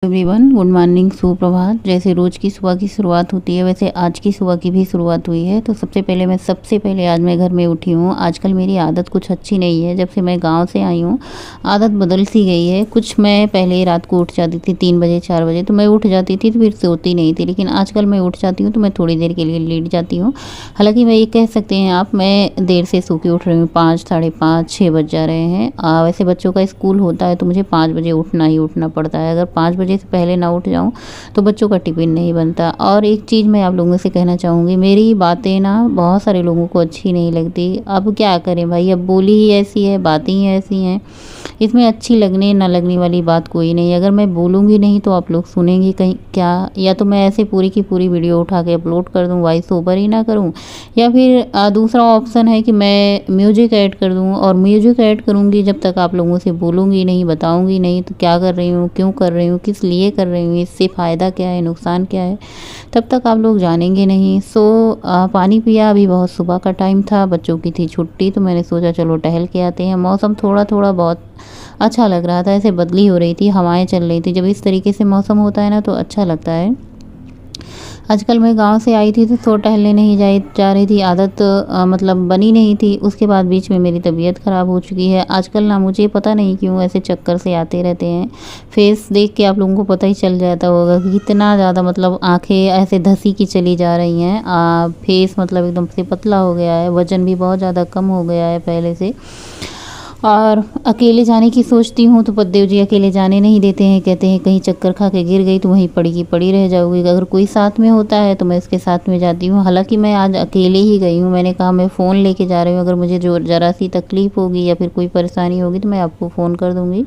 Everyone, good morning, सुप्रभात। जैसे रोज़ की सुबह की शुरुआत होती है वैसे आज की सुबह की भी शुरुआत हुई है। तो सबसे पहले आज मैं घर में उठी हूँ। आजकल मेरी आदत कुछ अच्छी नहीं है। जब से मैं गांव से आई हूँ आदत बदल सी गई है कुछ। मैं पहले रात को उठ जाती थी 3 बजे 4 बजे, तो मैं उठ जाती थी तो फिर सोती नहीं थी। लेकिन आजकल मैं उठ जाती हूँ तो मैं थोड़ी देर के लिए लेट जाती हूँ। हालांकि मैं ये कह सकते हैं आप, मैं देर से सो के उठ रही हूँ। 5 साढ़े 5 6 बज जा रहे हैं। वैसे बच्चों का स्कूल होता है तो मुझे 5 बजे उठना ही उठना पड़ता है। अगर 5 बजे से पहले ना उठ जाऊं तो बच्चों का टिफ़िन नहीं बनता। और एक चीज़ मैं आप लोगों से कहना चाहूँगी, मेरी बातें ना बहुत सारे लोगों को अच्छी नहीं लगती। अब क्या करें भाई, अब बोली ही ऐसी है, बातें ही ऐसी हैं। इसमें अच्छी लगने ना लगने वाली बात कोई नहीं। अगर मैं बोलूँगी नहीं तो आप लोग सुनेंगे कहीं क्या? या तो मैं ऐसे पूरी की पूरी वीडियो उठा के अपलोड कर दूँ, वॉइस ओवर ही ना करूँ, या फिर दूसरा ऑप्शन है कि मैं म्यूजिक ऐड कर दूँ। और म्यूजिक ऐड करूँगी जब तक आप लोगों से बोलूँगी नहीं, बताऊँगी नहीं तो क्या कर रही हूँ, क्यों कर रही हूँ, किस लिए कर रही हूँ, इससे फ़ायदा क्या है, नुकसान क्या है, तब तक आप लोग जानेंगे नहीं। पानी पिया। अभी बहुत सुबह का टाइम था, बच्चों की थी छुट्टी, तो मैंने सोचा चलो टहल के आते हैं। मौसम थोड़ा थोड़ा बहुत अच्छा लग रहा था, ऐसे बदली हो रही थी, हवाएं चल रही थी। जब इस तरीके से मौसम होता है ना तो अच्छा लगता है। आजकल मैं गांव से आई थी तो टहलने नहीं जा रही थी। आदत मतलब बनी नहीं थी। उसके बाद बीच में मेरी तबीयत ख़राब हो चुकी है। आजकल ना मुझे पता नहीं क्यों ऐसे चक्कर से आते रहते हैं। फेस देख के आप लोगों को पता ही चल जाता होगा कि कितना ज़्यादा मतलब आंखें ऐसे धसी की चली जा रही हैं। फेस मतलब एकदम से पतला हो गया है। वज़न भी बहुत ज़्यादा कम हो गया है पहले से। और अकेले जाने की सोचती हूँ तो पतिदेव जी अकेले जाने नहीं देते हैं। कहते हैं कहीं चक्कर खा के गिर गई तो वहीं पड़ी की पड़ी रह जाओगी। अगर कोई साथ में होता है तो मैं उसके साथ में जाती हूँ। हालांकि मैं आज अकेले ही गई हूँ। मैंने कहा मैं फ़ोन लेके जा रही हूँ, अगर मुझे जो ज़रा सी तकलीफ़ होगी या फिर कोई परेशानी होगी तो मैं आपको फ़ोन कर दूँगी।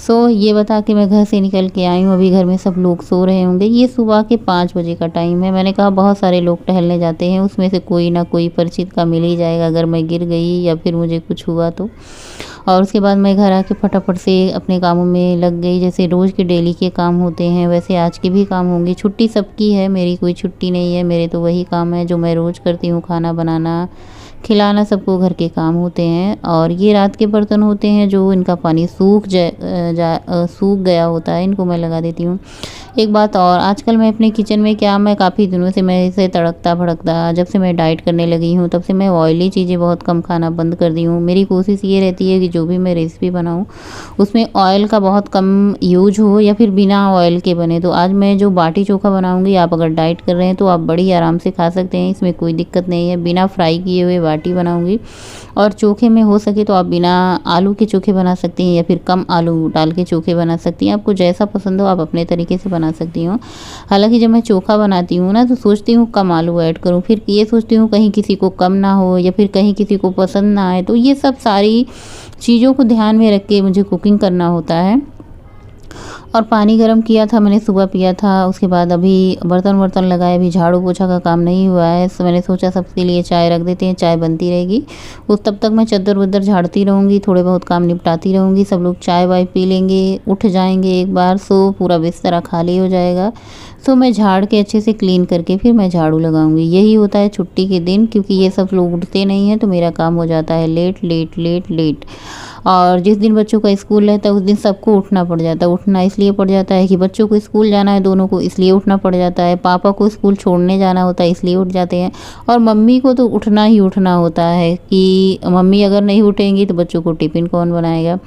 ये बता के मैं घर से निकल के आई हूँ। अभी घर में सब लोग सो रहे होंगे। ये सुबह के 5 बजे का टाइम है। मैंने कहा बहुत सारे लोग टहलने जाते हैं, उसमें से कोई ना कोई परिचित का मिल ही जाएगा अगर मैं गिर गई या फिर मुझे कुछ हुआ तो। और उसके बाद मैं घर आके फटाफट से अपने कामों में लग गई। जैसे रोज़ के डेली के काम होते हैं वैसे आज के भी काम होंगे। छुट्टी सबकी है, मेरी कोई छुट्टी नहीं है। मेरे तो वही काम है जो मैं रोज़ करती हूँ, खाना बनाना, खिलाना, सबको घर के काम होते हैं। और ये रात के बर्तन होते हैं जो इनका पानी सूख गया होता है, इनको मैं लगा देती हूँ। एक बात और, आजकल मैं अपने किचन में क्या, मैं काफ़ी दिनों से मैं इसे तड़कता भड़कता, जब से मैं डाइट करने लगी हूँ तब से मैं ऑयली चीज़ें बहुत कम खाना बंद कर दी हूँ। मेरी कोशिश ये रहती है कि जो भी मैं रेसिपी बनाऊँ उसमें ऑयल का बहुत कम यूज हो या फिर बिना ऑयल के बने। तो आज मैं जो बाटी चोखा बनाऊँगी, आप अगर डाइट कर रहे हैं तो आप बड़ी आराम से खा सकते हैं, इसमें कोई दिक्कत नहीं है। बिना फ्राई किए हुए बाटी बनाऊँगी। और चोखे में हो सके तो आप बिना आलू के चोखे बना सकती हैं या फिर कम आलू डाल के चोखे बना सकती हैं। आपको जैसा पसंद हो आप अपने तरीके से बना सकती हूँ। हालांकि जब मैं चोखा बनाती हूँ ना तो सोचती हूँ कम आलू ऐड करूँ, फिर ये सोचती हूँ कहीं किसी को कम ना हो या फिर कहीं किसी को पसंद ना आए। तो ये सब सारी चीज़ों को ध्यान में रख के मुझे कुकिंग करना होता है। और पानी गर्म किया था मैंने, सुबह पिया था। उसके बाद अभी बर्तन वर्तन लगाए, अभी झाड़ू पोछा का काम नहीं हुआ है। मैंने सोचा सबके लिए चाय रख देते हैं, चाय बनती रहेगी। उस तब तक मैं चद्दर वद्दर झाड़ती रहूँगी, थोड़े बहुत काम निपटाती रहूँगी। सब लोग चाय वाय पी लेंगे, उठ जाएंगे एक बार, पूरा बिस्तर खाली हो जाएगा। मैं झाड़ के अच्छे से क्लीन करके फिर मैं झाड़ू लगाऊंगी। यही होता है छुट्टी के दिन, क्योंकि ये सब लोग उठते नहीं हैं तो मेरा काम हो जाता है लेट लेट लेट लेट। और जिस दिन बच्चों का स्कूल रहता है उस दिन सबको उठना पड़ जाता है। उठना इसलिए पड़ जाता है कि बच्चों को स्कूल जाना है दोनों को, इसलिए उठना पड़ जाता है। पापा को स्कूल छोड़ने जाना होता है इसलिए उठ जाते हैं। और मम्मी को तो उठना ही उठना होता है कि मम्मी अगर नहीं उठेंगी तो बच्चों को टिफ़िन कौन बनाएगा।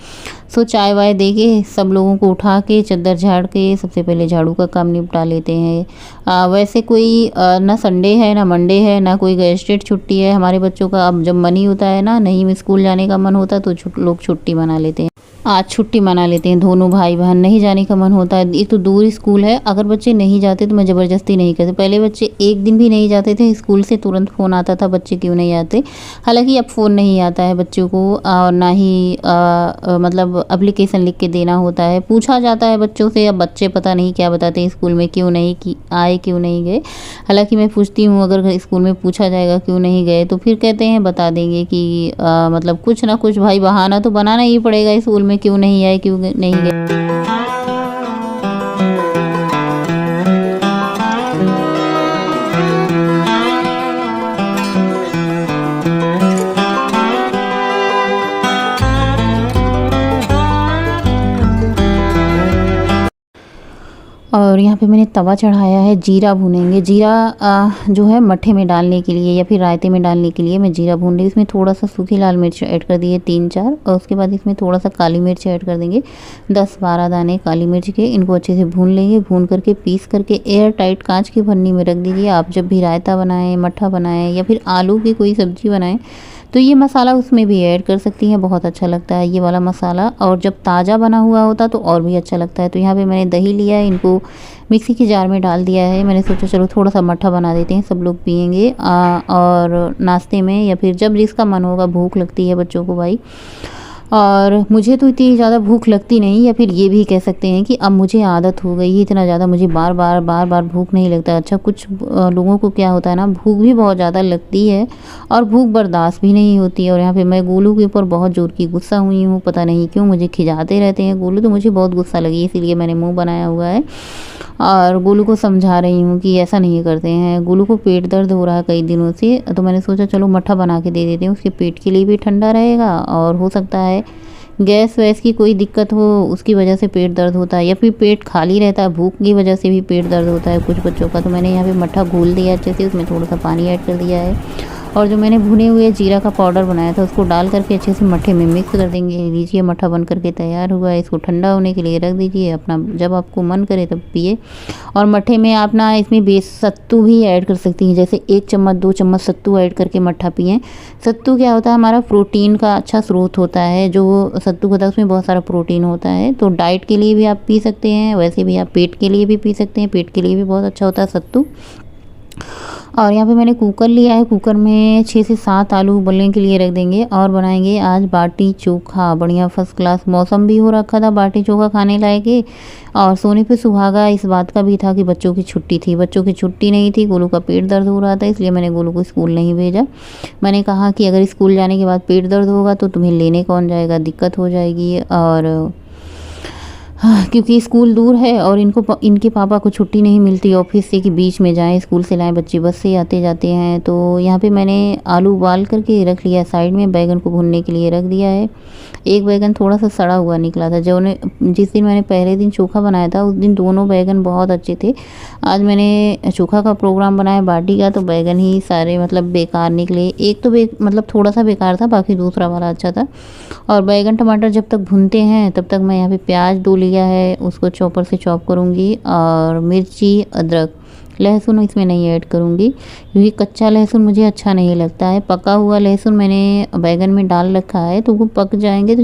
चाय वाय दे के सब लोगों को उठा के चद्दर झाड़ के सबसे पहले झाड़ू का काम निपटा लेते हैं। वैसे कोई ना संडे है ना मंडे है ना कोई गेस्टेड छुट्टी है हमारे बच्चों का। अब जब मन ही होता है ना, नहीं स्कूल जाने का मन होता तो लोग छुट्टी मना लेते हैं। आज छुट्टी मना लेते हैं दोनों भाई बहन। नहीं जाने का मन होता है, एक तो दूर स्कूल है। अगर बच्चे नहीं जाते तो मैं ज़बरदस्ती नहीं करती। पहले बच्चे एक दिन भी नहीं जाते थे स्कूल से तुरंत फ़ोन आता था बच्चे क्यों नहीं आते। हालांकि अब फ़ोन नहीं आता है बच्चों को, और ना ही मतलब एप्लीकेशन लिख के देना होता है। पूछा जाता है बच्चों से, अब बच्चे पता नहीं क्या बताते हैं स्कूल में, क्यों नहीं आए क्यों नहीं गए। हालांकि मैं पूछती हूँ, अगर स्कूल में पूछा जाएगा क्यों नहीं गए तो फिर कहते हैं बता देंगे कि मतलब कुछ ना कुछ भाई बहाना तो बनाना ही पड़ेगा स्कूल में, क्यों नहीं आए क्यों नहीं गए। और यहाँ पे मैंने तवा चढ़ाया है, जीरा भूनेंगे। जीरा जो है मट्ठे में डालने के लिए या फिर रायते में डालने के लिए मैं जीरा भून रही हूँ। इसमें थोड़ा सा सूखी लाल मिर्च ऐड कर दिए 3-4, और उसके बाद इसमें थोड़ा सा काली मिर्च ऐड कर देंगे 10-12 दाने काली मिर्च के। इनको अच्छे से भून लेंगे, भून करके पीस करके एयर टाइट कांच की भन्नी में रख दीजिए। आप जब भी रायता बनाएं, मट्ठा बनाएं या फिर आलू की कोई सब्ज़ी बनाएं तो ये मसाला उसमें भी ऐड कर सकती हैं, बहुत अच्छा लगता है ये वाला मसाला। और जब ताज़ा बना हुआ होता तो और भी अच्छा लगता है। तो यहाँ पे मैंने दही लिया है, इनको मिक्सी के जार में डाल दिया है। मैंने सोचा चलो थोड़ा सा मट्ठा बना देते हैं, सब लोग पियेंगे और नाश्ते में या फिर जब जिसका मन होगा। भूख लगती है बच्चों को भाई, और मुझे तो इतनी ज़्यादा भूख लगती नहीं, या फिर ये भी कह सकते हैं कि अब मुझे आदत हो गई है इतना ज़्यादा, मुझे बार बार भूख नहीं लगता। अच्छा, कुछ लोगों को क्या होता है ना, भूख भी बहुत ज़्यादा लगती है और भूख बर्दाश्त भी नहीं होती है। और यहाँ पे मैं गोलू के ऊपर बहुत ज़ोर की गुस्सा हुई हूँ, पता नहीं क्यों मुझे खिजाते रहते हैं गोलू, तो मुझे बहुत गुस्सा लगी, इसीलिए मैंने मुँह बनाया हुआ है और गोलू को समझा रही हूँ कि ऐसा नहीं करते हैं। गोलू को पेट दर्द हो रहा है कई दिनों से, तो मैंने सोचा चलो मट्ठा बना के दे देते हैं, उसके पेट के लिए भी ठंडा रहेगा और हो सकता है गैस वैस की कोई दिक्कत हो, उसकी वजह से पेट दर्द होता है, या फिर पेट खाली रहता है, भूख की वजह से भी पेट दर्द होता है कुछ बच्चों का। तो मैंने यहाँ पे मट्ठा घोल दिया अच्छे से, उसमें थोड़ा सा पानी ऐड कर दिया है और जो मैंने भुने हुए जीरा का पाउडर बनाया था उसको डाल करके अच्छे से मट्ठे में मिक्स कर देंगे। लीजिए मट्ठा बन करके तैयार हुआ है, इसको ठंडा होने के लिए रख दीजिए, अपना जब आपको मन करे तब पिए। और मट्ठे में आप ना इसमें सत्तू भी ऐड कर सकती हैं, जैसे 1 चम्मच 2 चम्मच सत्तू ऐड करके मट्ठा पिएँ। सत्तू क्या होता है, हमारा प्रोटीन का अच्छा स्रोत होता है। जो सत्तू होता है उसमें बहुत सारा प्रोटीन होता है, तो डाइट के लिए भी आप पी सकते हैं, वैसे भी आप पेट के लिए भी पी सकते हैं, पेट के लिए भी बहुत अच्छा होता है सत्तू। और यहाँ पे मैंने कुकर लिया है, कुकर में 6 से 7 आलू उबलने के लिए रख देंगे और बनाएंगे आज बाटी चोखा। बढ़िया फर्स्ट क्लास, मौसम भी हो रखा था बाटी चोखा खाने लायक है। और सोने पे सुहागा इस बात का भी था कि बच्चों की छुट्टी थी, बच्चों की छुट्टी नहीं थी, गोलू का पेट दर्द हो रहा था, इसलिए मैंने गोलू को स्कूल नहीं भेजा। मैंने कहा कि अगर स्कूल जाने के बाद पेट दर्द होगा तो तुम्हें लेने कौन जाएगा, दिक्कत हो जाएगी। और हाँ, क्योंकि स्कूल दूर है और इनके पापा को छुट्टी नहीं मिलती ऑफिस से कि बीच में जाएं स्कूल से लाएं, बच्चे बस से आते जाते हैं। तो यहाँ पे मैंने आलू उबाल करके रख लिया साइड में, बैगन को भूनने के लिए रख दिया है। एक बैगन थोड़ा सा सड़ा हुआ निकला था, जिस दिन मैंने पहले दिन चोखा बनाया था उस दिन दोनों बैगन बहुत अच्छे थे। आज मैंने चोखा का प्रोग्राम बनाया बाटी का, तो बैगन ही सारे मतलब बेकार निकले। एक तो मतलब थोड़ा सा बेकार था, बाकी दूसरा वाला अच्छा था। और बैगन टमाटर जब तक भूनते हैं तब तक मैं यहाँ पे प्याज डो लिया है, उसको चॉपर से चॉप करूँगी। और मिर्ची, अदरक, लहसुन इसमें नहीं ऐड करूँगी क्योंकि कच्चा लहसुन मुझे अच्छा नहीं लगता है। पका हुआ लहसुन मैंने बैगन में डाल रखा है, तो वो पक जाएंगे तो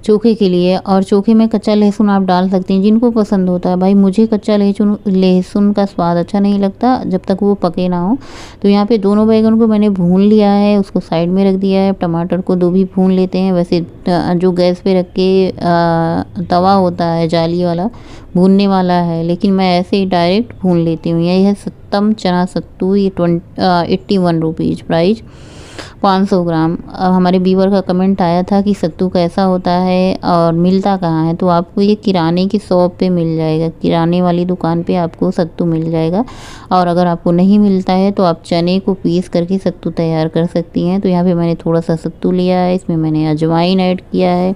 चोखे के लिए। और चोखे में कच्चा लहसुन आप डाल सकते हैं जिनको पसंद होता है। भाई मुझे कच्चा लहसुन का स्वाद अच्छा नहीं लगता जब तक वो पके ना हो। तो यहाँ पे दोनों बैगन को मैंने भून लिया है, उसको साइड में रख दिया है। टमाटर को 2 भी भून लेते हैं, वैसे जो गैस पे रख के तवा होता है जाली वाला भूनने वाला है, लेकिन मैं ऐसे ही डायरेक्ट भून लेती हूँ। यही है सत्तम चना सत्तू, ये 81 रुपीज़ प्राइस, 500 ग्राम। हमारे व्यूअर का कमेंट आया था कि सत्तू कैसा होता है और मिलता कहाँ है, तो आपको ये किराने की शॉप पे मिल जाएगा, किराने वाली दुकान पे आपको सत्तू मिल जाएगा। और अगर आपको नहीं मिलता है तो आप चने को पीस करके सत्तू तैयार कर सकती हैं। तो यहाँ पे मैंने थोड़ा सा सत्तू लिया है, इसमें मैंने अजवाइन ऐड किया है,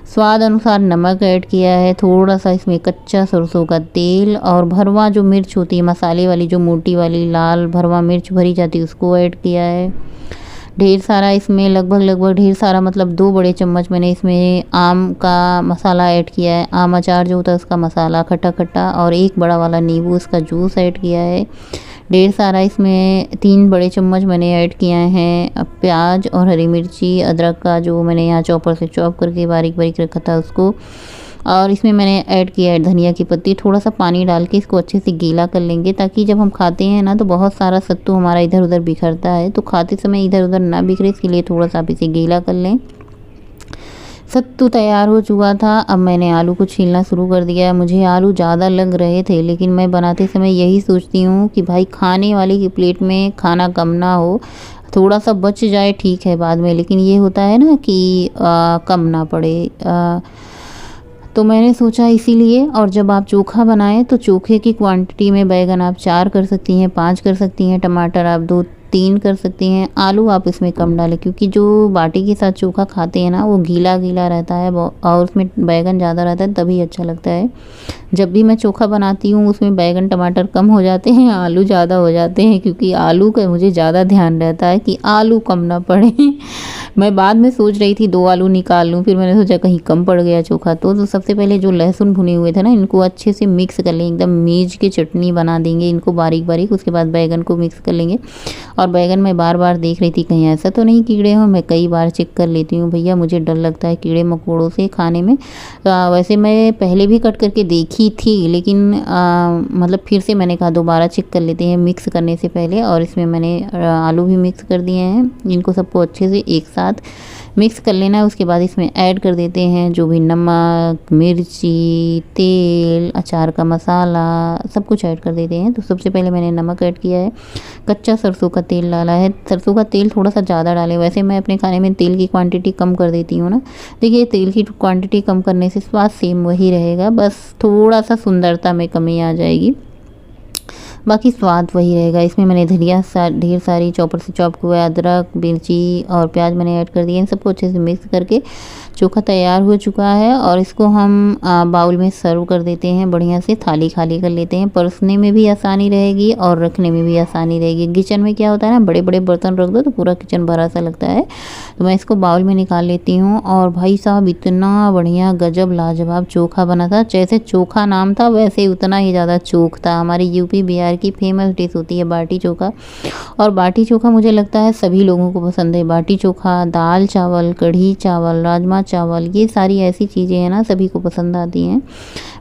स्वाद अनुसार नमक ऐड किया है, थोड़ा सा इसमें कच्चा सरसों का तेल, और भरवा जो मिर्च होती है मसाले वाली, जो मोटी वाली लाल भरवा मिर्च भरी जाती है, उसको ऐड किया है। ढेर सारा इसमें लगभग ढेर सारा मतलब 2 बड़े चम्मच मैंने इसमें आम का मसाला ऐड किया है, आम अचार जो होता है उसका मसाला खट्टा खट्टा, और 1 बड़ा वाला नींबू उसका जूस ऐड किया है। ढेर सारा इसमें 3 बड़े चम्मच मैंने ऐड किए हैं प्याज और हरी मिर्ची, अदरक का जो मैंने यहाँ चॉपर से चॉप करके बारीक बारीक रखा था उसको। और इसमें मैंने ऐड किया है धनिया की पत्ती। थोड़ा सा पानी डाल के इसको अच्छे से गीला कर लेंगे, ताकि जब हम खाते हैं ना तो बहुत सारा सत्तू हमारा इधर उधर बिखरता है, तो खाते समय इधर उधर ना बिखरे, इसके लिए थोड़ा सा आप इसे गीला कर लें। सत्तू तैयार हो चुका था, अब मैंने आलू को छीलना शुरू कर दिया। मुझे आलू ज़्यादा लग रहे थे, लेकिन मैं बनाते समय यही सोचती हूँ कि भाई खाने वाले की प्लेट में खाना कम ना हो, थोड़ा सा बच जाए ठीक है बाद में, लेकिन ये होता है ना कि कम ना पड़े। तो मैंने सोचा इसीलिए। और जब आप चोखा बनाएं तो चोखे की क्वांटिटी में बैगन आप 4 कर सकती हैं, 5 कर सकती हैं, टमाटर आप 3 कर सकती हैं। आलू आप इसमें कम डालें क्योंकि जो बाटी के साथ चोखा खाते हैं ना वो गीला-गीला रहता है और उसमें बैंगन ज़्यादा रहता है तभी अच्छा लगता है। जब भी मैं चोखा बनाती हूँ उसमें बैंगन टमाटर कम हो जाते हैं, आलू ज़्यादा हो जाते हैं क्योंकि आलू का मुझे ज़्यादा ध्यान रहता है कि आलू कम ना पड़े। मैं बाद में सोच रही थी 2 आलू निकाल लूँ, फिर मैंने सोचा कहीं कम पड़ गया चोखा तो सबसे पहले जो लहसुन भुने हुए थे ना इनको अच्छे से मिक्स कर लेंगे, एकदम मीच की चटनी बना देंगे इनको बारीक-बारीक। उसके बाद बैंगन को मिक्स कर लेंगे और बैंगन मैं बार-बार देख रही थी कहीं ऐसा तो नहीं कीड़े हों, मैं कई बार चेक कर लेती हूँ भैया, मुझे डर लगता है कीड़े मकोड़ों से खाने में। वैसे मैं पहले भी कट करके देखी थी लेकिन मतलब फिर से मैंने कहा दोबारा चेक कर लेते हैं मिक्स करने से पहले। और इसमें मैंने आलू भी मिक्स कर दिए हैं, इनको सबको अच्छे से एक साथ मिक्स कर लेना है। उसके बाद इसमें ऐड कर देते हैं जो भी नमक, मिर्ची, तेल, अचार का मसाला सब कुछ ऐड कर देते हैं। तो सबसे पहले मैंने नमक ऐड किया है, कच्चा सरसों का तेल डाला है। सरसों का तेल थोड़ा सा ज़्यादा डालें, वैसे मैं अपने खाने में तेल की क्वांटिटी कम कर देती हूँ ना। देखिए तेल की क्वांटिटी कम करने से स्वाद सेम वही रहेगा, बस थोड़ा सा सुंदरता में कमी आ जाएगी, बाकी स्वाद वही रहेगा। इसमें मैंने धनिया ढेर सारी चॉपर से चॉप हुआ अदरक, मिर्ची और प्याज मैंने ऐड कर दिए। इन सबको अच्छे से मिक्स करके चोखा तैयार हो चुका है और इसको हम बाउल में सर्व कर देते हैं। बढ़िया से थाली खाली कर लेते हैं, परोसने में भी आसानी रहेगी और रखने में भी आसानी रहेगी। किचन में क्या होता है ना, बड़े बड़े बर्तन रख दो तो पूरा किचन भरा सा लगता है। तो मैं इसको बाउल में निकाल लेती हूँ। और भाई साहब इतना बढ़िया गजब लाजवाब चोखा बना था, जैसे चोखा नाम था वैसे उतना ही ज़्यादा चोख था। हमारी यूपी बिहार की फेमस डिश होती है बाटी चोखा, और बाटी चोखा मुझे लगता है सभी लोगों को पसंद है। बाटी चोखा, दाल चावल, कढ़ी चावल, राजमा चावल, ये सारी ऐसी चीज़ें हैं ना सभी को पसंद आती हैं।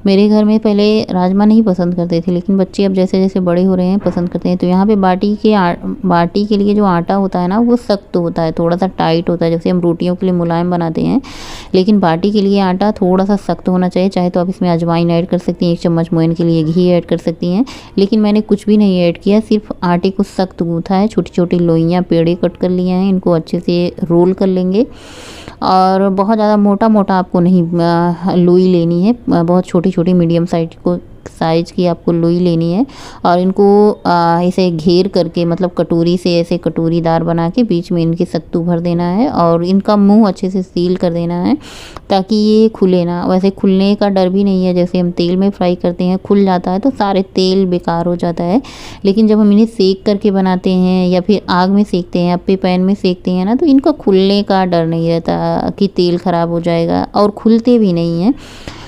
मेरे घर में पहले राजमा नहीं पसंद करते थे लेकिन बच्चे अब जैसे जैसे बड़े हो रहे हैं पसंद करते हैं। तो यहाँ पे बाटी के लिए जो आटा होता है ना वो सख्त होता है, थोड़ा सा टाइट होता है, जैसे हम रोटियों के लिए मुलायम बनाते हैं लेकिन बाटी के लिए आटा थोड़ा सा सख्त होना चाहिए। चाहे तो आप इसमें अजवाइन ऐड कर सकती हैं, 1 चम्मच मोयन के लिए घी ऐड कर सकती हैं, लेकिन मैंने कुछ भी नहीं ऐड किया, सिर्फ आटे को सख्त गूँथा है। छोटी छोटी लोइयाँ पेड़े कट कर लिए हैं, इनको अच्छे से रोल कर लेंगे। और बहुत ज़्यादा मोटा मोटा आपको नहीं लोई लेनी है, बहुत छोटी छोटी मीडियम साइज की आपको लोई लेनी है। और इनको ऐसे घेर करके मतलब कटोरी से ऐसे कटोरीदार बना के बीच में इनके सत्तू भर देना है और इनका मुंह अच्छे से सील कर देना है ताकि ये खुले ना। वैसे खुलने का डर भी नहीं है, जैसे हम तेल में फ्राई करते हैं खुल जाता है तो सारे तेल बेकार हो जाता है, लेकिन जब हम इन्हें सेक करके बनाते हैं या फिर आग में सेकते हैं, अप्पे पैन में सेकते हैं ना, तो इनका खुलने का डर नहीं रहता कि तेल ख़राब हो जाएगा, और खुलते भी नहीं हैं।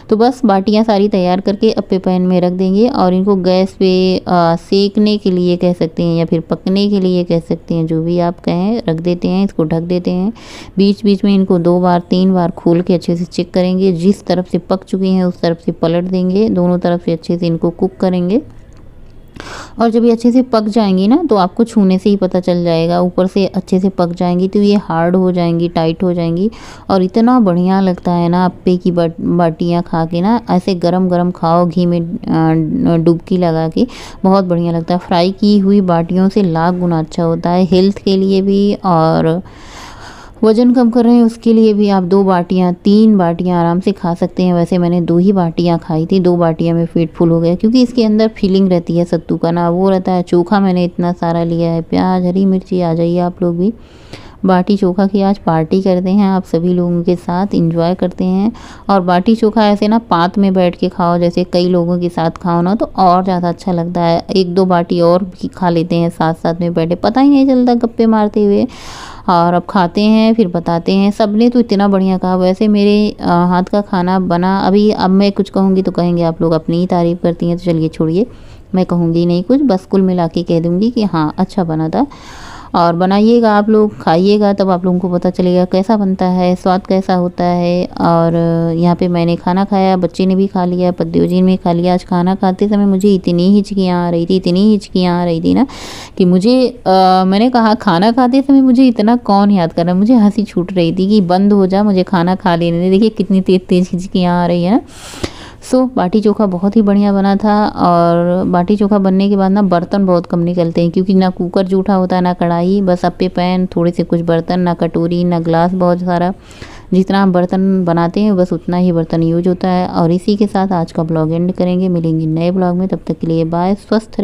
तो बस बाटियाँ सारी तैयार करके अप्पे पैन में रख देंगे और इनको गैस पे सेकने के लिए कह सकते हैं या फिर पकने के लिए कह सकते हैं, जो भी आप कहें, रख देते हैं। इसको ढक देते हैं, बीच बीच में इनको 2 बार 3 बार खोल के अच्छे से चेक करेंगे। जिस तरफ से पक चुकी हैं उस तरफ से पलट देंगे, दोनों तरफ से अच्छे से इनको कुक करेंगे। और जब ये अच्छे से पक जाएंगी ना तो आपको छूने से ही पता चल जाएगा, ऊपर से अच्छे से पक जाएंगी तो ये हार्ड हो जाएंगी, टाइट हो जाएंगी। और इतना बढ़िया लगता है ना अप्पे की बाटियाँ खा के ना, ऐसे गरम गरम खाओ घी में डुबकी लगा के, बहुत बढ़िया लगता है। फ्राई की हुई बाटियों से लाख गुना अच्छा होता है हेल्थ के लिए भी, और वज़न कम कर रहे हैं उसके लिए भी। आप 2 बाटियाँ 3 बाटियाँ आराम से खा सकते हैं। वैसे मैंने 2 ही बाटियाँ खाई थी, 2 बाटियाँ में पेट फुल हो गया क्योंकि इसके अंदर फीलिंग रहती है सत्तू का ना, वो रहता है। चोखा मैंने इतना सारा लिया है, प्याज, हरी मिर्ची, आ जाइए आप लोग भी बाटी चोखा की आज पार्टी करते हैं, आप सभी लोगों के साथ एंजॉय करते हैं। और बाटी चोखा ऐसे ना पात में बैठ के खाओ, जैसे कई लोगों के साथ खाओ ना तो और ज़्यादा अच्छा लगता है। 1-2 बाटी और भी खा लेते हैं साथ साथ में बैठे, पता ही नहीं चलता गप्पे मारते हुए। और अब खाते हैं फिर बताते हैं। सबने तो इतना बढ़िया कहा, वैसे मेरे हाथ का खाना बना अभी, अब मैं कुछ कहूँगी तो कहेंगे आप लोग अपनी ही तारीफ़ करती हैं, तो चलिए छोड़िए, मैं कहूँगी नहीं कुछ, बस कुल मिला के कह दूँगी कि हाँ अच्छा बना था। और बनाइएगा आप लोग, खाइएगा, तब आप लोगों को पता चलेगा कैसा बनता है, स्वाद कैसा होता है। और यहाँ पे मैंने खाना खाया, बच्चे ने भी खा लिया, पद्देव जी ने भी खा लिया। आज खाना खाते समय मुझे इतनी हिचकियाँ आ रही थी ना कि मुझे मैंने कहा खाना खाते समय मुझे इतना कौन याद कर रहा है, मुझे हंसी छूट रही थी कि बंद हो जा, मुझे खाना खा लेने दे। देखिए कितनी तेज हिचकियाँ आ रही है ना। बाटी चोखा बहुत ही बढ़िया बना था। और बाटी चोखा बनने के बाद ना बर्तन बहुत कम निकलते हैं क्योंकि ना कुकर जूठा होता है ना कढ़ाई, बस अप्पे पैन, थोड़े से कुछ बर्तन, ना कटोरी ना ग्लास, बहुत सारा जितना हम बर्तन बनाते हैं बस उतना ही बर्तन यूज होता है। और इसी के साथ आज का ब्लॉग एंड करेंगे, मिलेंगे नए ब्लॉग में, तब तक के लिए बाय, स्वस्थ रहिए।